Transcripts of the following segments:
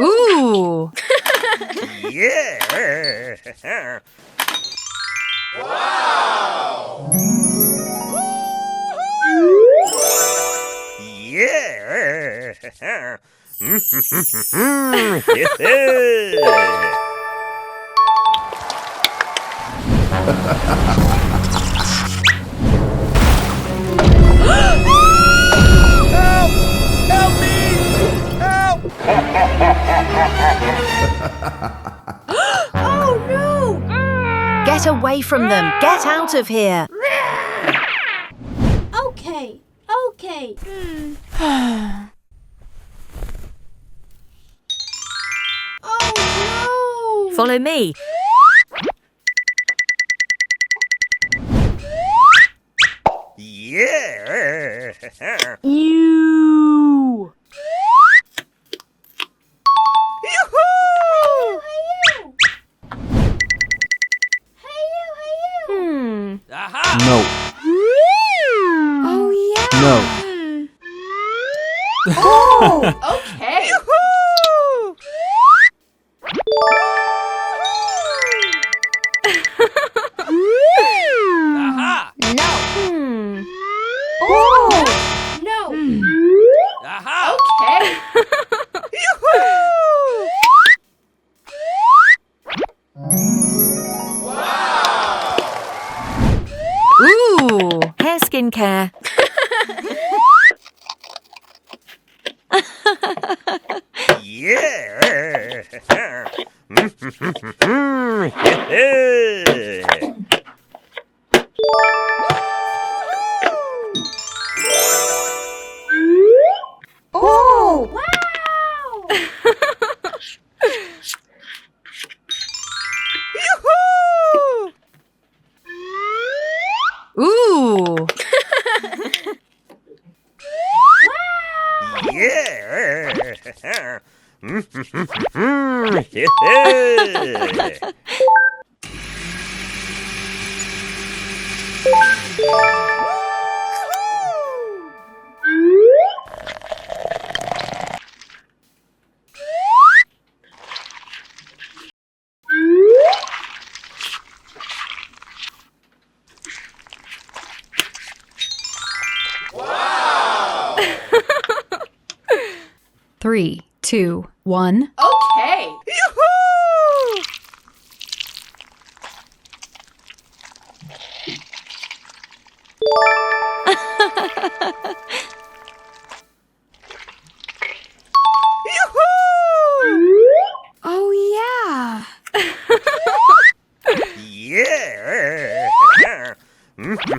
Ooh! Yeah! Wow! Yeah! Help me! Help! Oh no! Get away from them! Get out of here! Okay. Oh no! Follow me. Yeah! You! Aha! No. Oh yeah. No. Oh, okay. Aha! No. Oh, no. Aha! Okay. Ooh! Hair skincare. Yeah! Oh, wow. Ooh! Yeah! Three, two, one. Okay. Oh yeah! Yeah! Ooh! Yeah!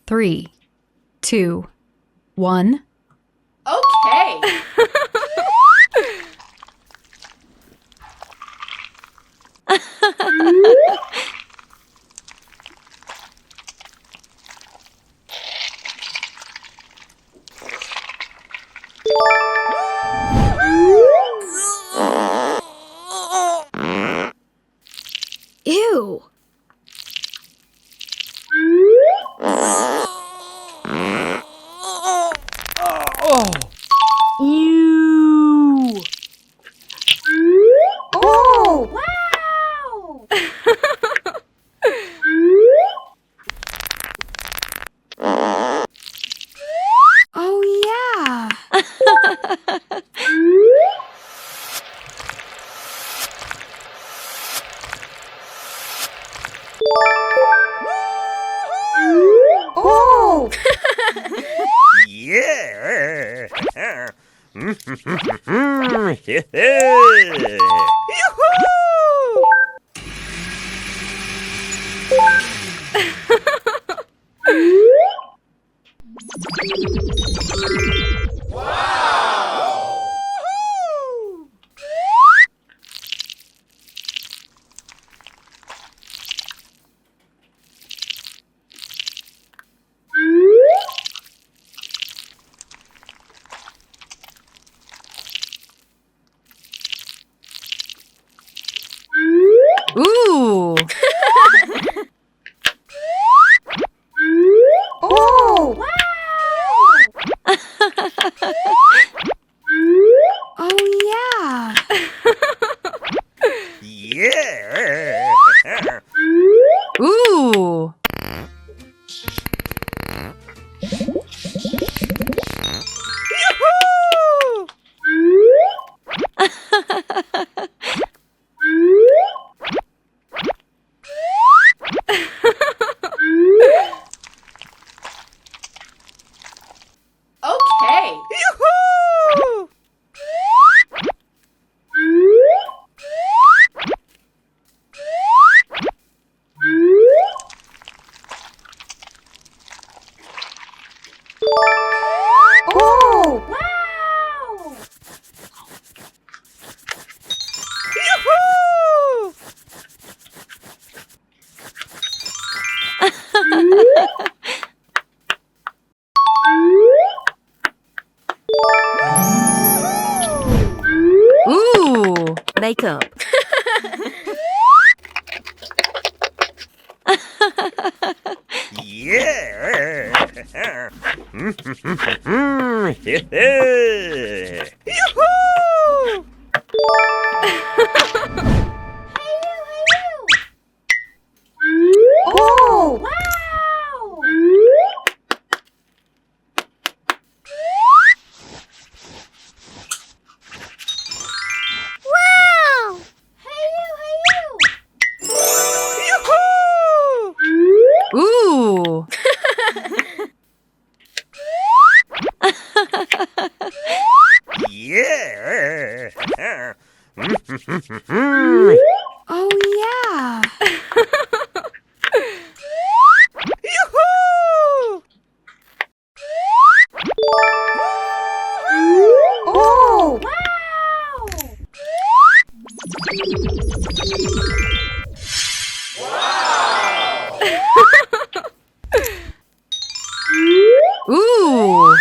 Three, two, one. Okay. Ew! Ooh. Oh, wow. Oh, yeah. Yeah. Ooh. Okay. Oh, wow. Ooh. Makeup. Yeah. Oh, wow. Wow. Ooh. Yeah. Oh, yeah. Oh, wow. Ooh.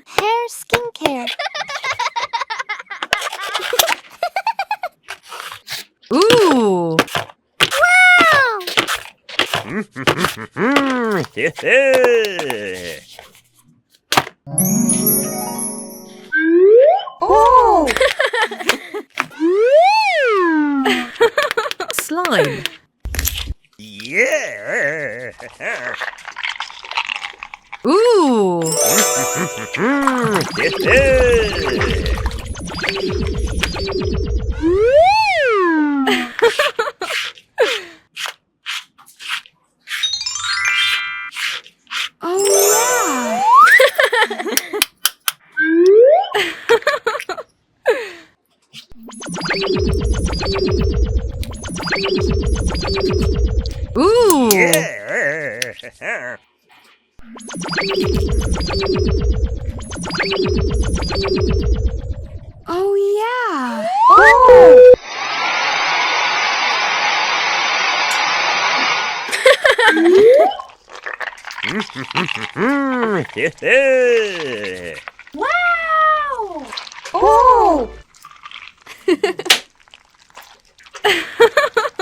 Hair skincare. Ooh. Oh, Slime. Yeah. Ooh. Oh, yeah. Ooh. Yeah. Oh, yeah. oh.